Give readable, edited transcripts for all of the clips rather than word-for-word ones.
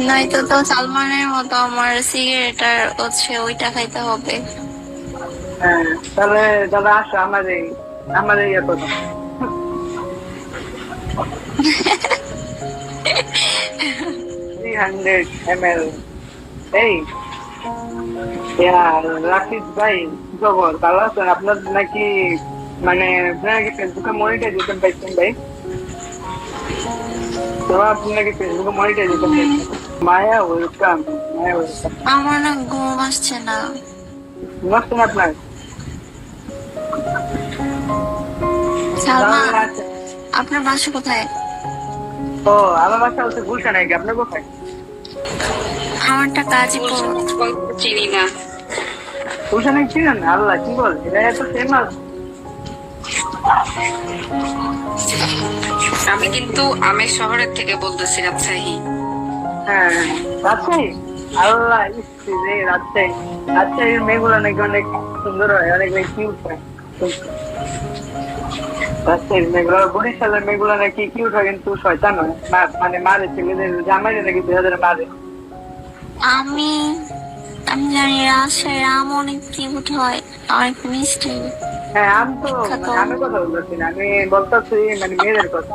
নয়তো তো সালমানের মতো আমার সিগারেট আর হচ্ছে ওইটা খাইতে হবে। হ্যাঁ, তাহলে দাদা আসো আমার ইয়ে করো 300 ml। এই রাশিদ ভাই, কি খবর? ভালো আছেন? আপনার নাকি মানে আপনার নাকি ফেসবুকে মনিটাইজেশন পাইছেন ভাই? তো আপনি নাকি ফেসবুকে মনিটাইজেশন পাইছেন? মায়া ওয়েলকাম, মায়া ওয়েলকাম। আমার না ঘুম আসছে না। বুঝছেন আপনার? সালমান, তাহলে আছে। আপনার বাসা কোথায়? ও, আমার বাসা হচ্ছে গুলশান। নাকি আপনার কোথায়? আমারটা গাজীপুর। চিনি না। গুলশানে চিনেন না? আল্লাহ, কি বল, এটা এত ফেমাস। আমি কিন্তু আমের শহরের থেকে বলতেছি, রাজশাহী। হ্যাঁ, রাজশাহী। আল্লাহ, ইসছি রে রাজশাহী। রাজশাহীর মেয়েগুলো নাকি অনেক সুন্দর হয়, অনেক কিউট হয়। রাজশাহীর মেয়েগুলো, বরিশালের মেয়েগুলো নাকি কিউট হয় কিন্তু শয়তান হয়, মানে মারে ছেলেদের, জামাইরে নাকি 2000 মারে। আমি আমি জানি রাজশাহীর আম অনেক কিউট হয়, অনেক মিষ্টি, হ্যাঁ, আমি তো বিখ্যাত। মানে আমি কথা বলতেছি না, আমি বলতেছি মানে মেয়েদের কথা।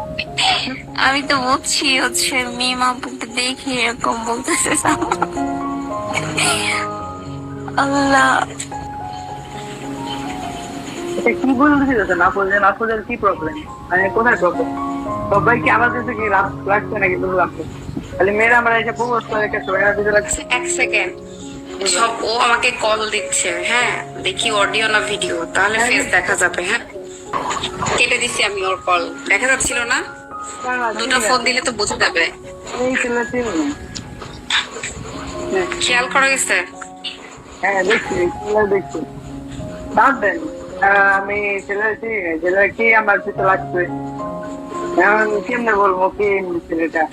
আমি তো বলছি হচ্ছে মিম আপুকে দেখে এরকম বলতেছে। আল্লাহ, এটা কি বলতেছি? নাফুজের কি প্রবলেম? মানে কোথায় প্রবলেম? সবাই কি আমার কাছে কি রাগ লাগছে নাকি? বুঝলাম না। খালি মেয়েরা আমার এসে প্রপোজ করে রেখেছে, এরা দিতে লাগছে। এক সেকেন্ড, সব ও আমাকে কল দিচ্ছে। হ্যাঁ, দেখি অডিও না ভিডিও, তাহলে ফেস দেখা যাবে। হ্যাঁ, কেটে দিছি আমি ওর কল। দেখা যাচ্ছিল না, দুটো ফোন দিলে তো বুঝে যাবে। এই ছেলে চিনি না। খেয়াল করা গেছে। হ্যাঁ, দেখছি ছেলে দেখছি। বাদ দেন। আমি ছেলে চিনি না, ছেলে কি আমার পিছনে লাগছে। এখন কেমনে বলবো কি ছেলেটা?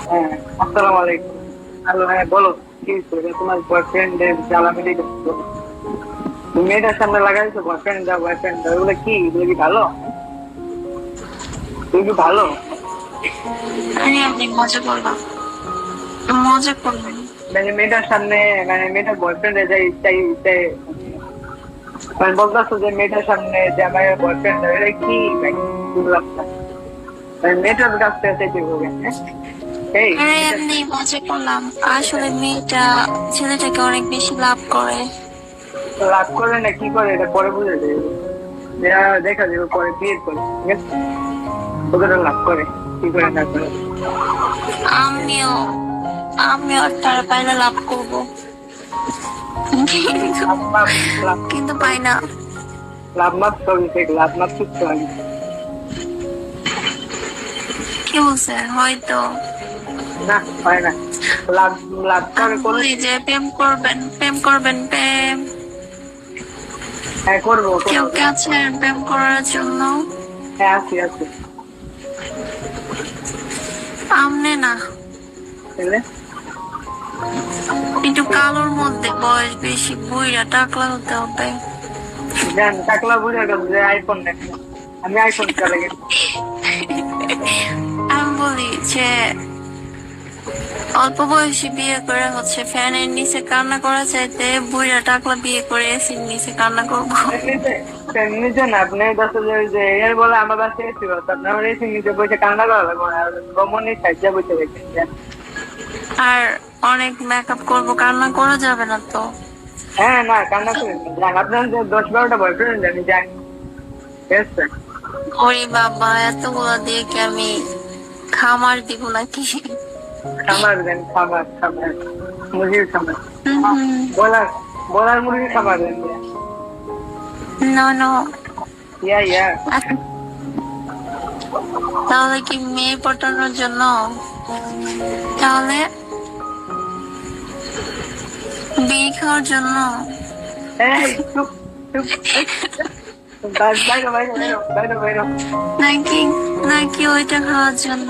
হ্যাঁ, আসসালামু আলাইকুম। হ্যালো, হ্যাঁ বলো, কি হয়েছে? এটা তোমার বয়ফ্রেন্ড এর জ্বালামেলি করছো? তুমি মেয়েটার সামনে লাগাইছো বয়ফ্রেন্ড দা বয়ফ্রেন্ড দা, ওগুলো কি? এগুলো কি ভালো? তুমি কি ভালো? আপনি মজা করলাম, মজা করলেন। মানে মেয়েটার সামনে, মানে মেয়েটার বয়ফ্রেন্ড যাই চাই চাই, মানে বলতেছো যে মেয়েটার সামনে যে আমার বয়ফ্রেন্ড, এটা কি ভাই? বুঝলাম না। মানে মেয়েটার কাছ থেকে চাইতে হবে? এই এমনি মজা করলাম, আসলে মেয়েটা ছেলেটাকে অনেক বেশি লাভ করে। লাভ করে না কি করে এটা পরে বুঝে যাবে, যা দেখা যাবে পরে, বিয়ে করে, ঠিক আছে? ওদের লাভ করে কি করে না করে। আমিও আমিও তার পাইলে লাভ করবো, লাভ মাপ, লাভ কিন্তু পাই না। লাভ মাপ সবই ঠিক, লাভ মাপ কিচ্ছু হয় না। কি বলছে? হয়তো না, হয় না। লাভ লাভ করে আমি করলে। বলি যে প্রেম করবেন, প্রেম করবেন, প্রেম। হ্যাঁ, করবো কেউ করবো। কে আছে প্রেম করার জন্য? হ্যাঁ, আছি আছি। আমনে না, তাহলে একটু কালোর মধ্যে, বয়স বেশি, বুইরা টাকলা হতে হবে। জান টাকলা বুঝে গেল যে আইফোন নেই, আমি আইফোন চলে গেছি। আমি বলি যে অল্প বয়সী বিয়ে করে হচ্ছে ফ্যানের নিচে কান্না করা চাইতে বুইরা টাকলা বিয়ে করে এসির নিচে কান্না করবো। এমনিতে এমনিতে না, আপনি বাসে যে এর বলে আমার বাসে এসি বলতে আপনি আমার এসি নিচে বসে কান্না করা লাগবে না, গমনি সাহায্য বসে রেখেছেন। আর অনেক মেকআপ করবো, কান্না করা যাবে না তো। হ্যাঁ, না কান্না করেন না, যান আপনার যে 10-12টা বয়ফ্রেন্ড আমি যাই, ঠিক আছে? ওরে বাবা, এতগুলো দিয়ে কি আমি খামার দিব নাকি? খামার দেন, খামার খামার, মুরগির খামার, হুম, বলার বলার মুরগির খামার দেন। না না। ইয়া ইয়া। তাহলে কি মেয়ে পটানোর জন্য? তাহলে বিয়ে খাওয়ার জন্য? এই চুপ চুপ, বাইরে বাইরে বাইরে বাইরে বাইরে। নাকি নাকি ওইটা খাওয়ার জন্য?